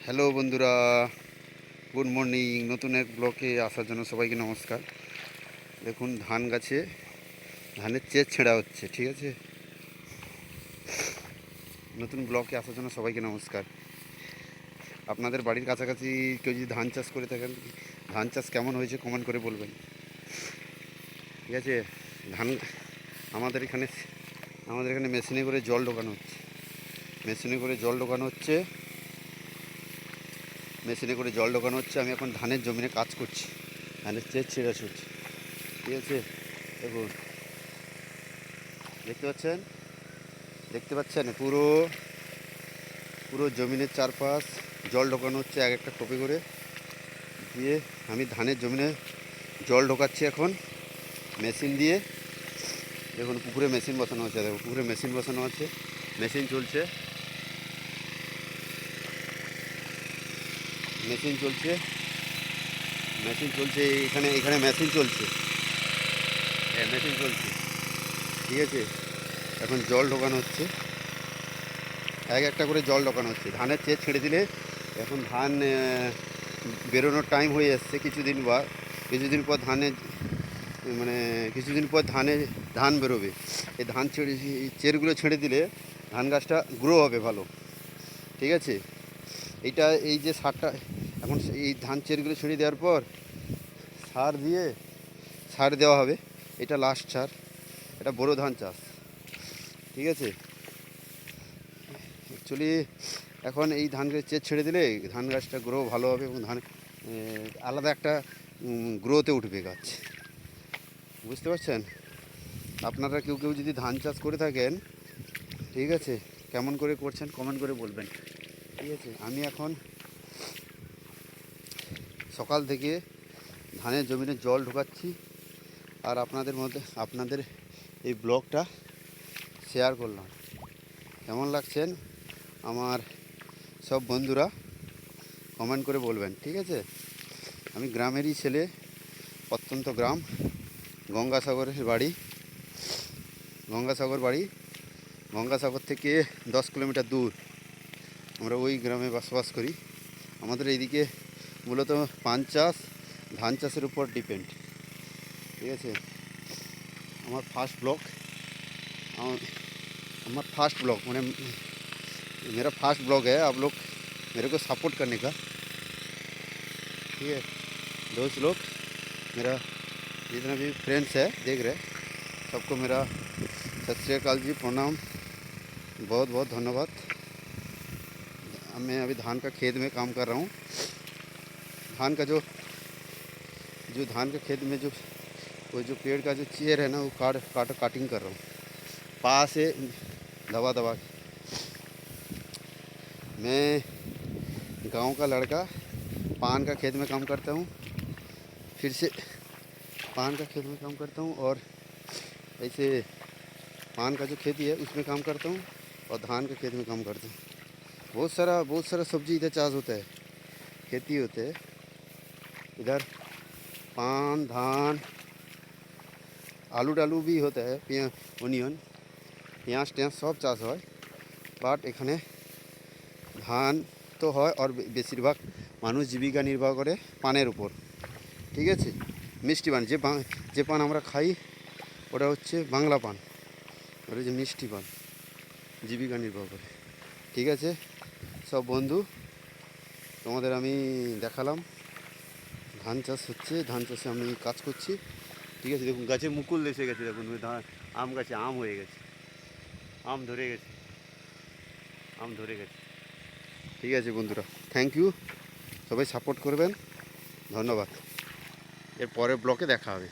Hello বন্ধুরা, good morning. নতুন এক ব্লকে আসার জন্য সবাইকে নমস্কার। দেখুন ধান গাছে ধানের চেজ ছেঁড়া হচ্ছে, ঠিক আছে। নতুন ব্লকে আসার জন্য সবাইকে নমস্কার। আপনাদের বাড়ির কাছাকাছি কেউ যদি ধান চাষ করে থাকেন, ধান চাষ কেমন হয়েছে কমেন্ট করে বলবেন, ঠিক আছে। ধান আমাদের এখানে মেশিনে করে জল ঢোকানো হচ্ছে, আমি এখন ধানের জমিনে কাজ করছি, ধানের চেজ ছেঁড়া হচ্ছে, ঠিক আছে। দেখুন, দেখতে পাচ্ছেন পুরো পুরো জমিনের চারপাশ জল ঢোকানো হচ্ছে এক একটা টোপে করে দিয়ে। আমি ধানের জমিনে জল ঢোকাচ্ছি এখন মেশিন দিয়ে। দেখুন পুকুরে মেশিন বসানো আছে, মেশিন চলছে, এখানে মেশিন চলছে, ঠিক আছে। এখন জল ঢোকানো হচ্ছে, এক একটা করে জল ঢোকানো হচ্ছে। ধানের চেয়ে ছেড়ে দিলে এখন ধান বেরোনোর টাইম হয়ে এসছে। কিছুদিন পর ধান বেরোবে। এই চেরগুলো ছেড়ে দিলে ধান গাছটা গ্রো হবে ভালো, ঠিক আছে। এই যে সারটা এখন এই ধান চেরগুলো ছেড়ে দেওয়ার পর সার দেওয়া হবে। এটা লাস্ট সার, এটা বড় ধান চাষ, ঠিক আছে। অ্যাকচুয়ালি এখন এই ধান গাছ চেজ ছেড়ে দিলে ধান গাছটা গ্রো ভালো হবে এবং আলাদা একটা গ্রোতে উঠবে গাছ, বুঝতে পারছেন। আপনারা কেউ যদি ধান চাষ করে থাকেন, ঠিক আছে, কেমন করে করছেন কমেন্ট করে বলবেন, ঠিক আছে। আমি এখন সকাল থেকে ধানের জমিনে জল ঢোকাচ্ছি আর আপনাদের এই ব্লগটা শেয়ার করলাম। কেমন লাগছেন আমার সব বন্ধুরা কমেন্ট করে বলবেন, ঠিক আছে। আমি গ্রামেরই ছেলে, অত্যন্ত গ্রাম, গঙ্গাসাগর বাড়ি। গঙ্গাসাগর থেকে 10 কিলোমিটার দূর আমরা ওই গ্রামে বসবাস করি। আমাদের এইদিকে মূলত ধান চাষের উপর ডিপেন্ড, ঠিক আছে। আমার ফার্স্ট ब्लॉग मैंने मेरा फर्स्ट ब्लॉग है। आप लोग मेरे को सपोर्ट करने का, ठीक है। दोस्त लोग, मेरा जितना भी फ्रेंड्स है देख रहे, सबको मेरा सत श्री अकाल जी, प्रणाम, बहुत बहुत धन्यवाद। मैं अभी धान का खेत में काम कर रहा हूँ। धान का जो धान का खेत में वो जो पेड़ का जो चेयर है ना, वो काटिंग कर रहा हूँ पास से दबा के। मैं गांव का लड़का, पान का खेत में काम करता हूँ, और ऐसे पान का जो खेती है उसमें काम करता हूँ और धान का खेत में काम करता हूँ। बहुत सारा सब्जी इधर चाष होता है, खेती होते है इधर। पान, धान, आलू डालू भी होता है, অনিয়ন, পেঁয়াজ সব চাষ হয়। বাট এখানে ধান তো হয় আর বেশিরভাগ মানুষ জীবিকা নির্বাহ করে পানের উপর, ঠিক আছে। মিষ্টি পান, যে পান আমরা খাই ওটা হচ্ছে বাংলা পান, ওটা যে মিষ্টি পান, জীবিকা নির্বাহ করে, ঠিক আছে। সব বন্ধু, তোমাদের আমি দেখালাম ধান চাষ হচ্ছে, ধান চাষে আমি কাজ করছি, ঠিক আছে। দেখুন গাছে মুকুল এসে গেছে, দেখুন আম গাছে আম হয়ে গেছে, আম ধরে গেছে, ঠিক আছে বন্ধুরা। থ্যাংক ইউ, সবাই সাপোর্ট করবেন, ধন্যবাদ। এর পরের ব্লকে দেখা হবে।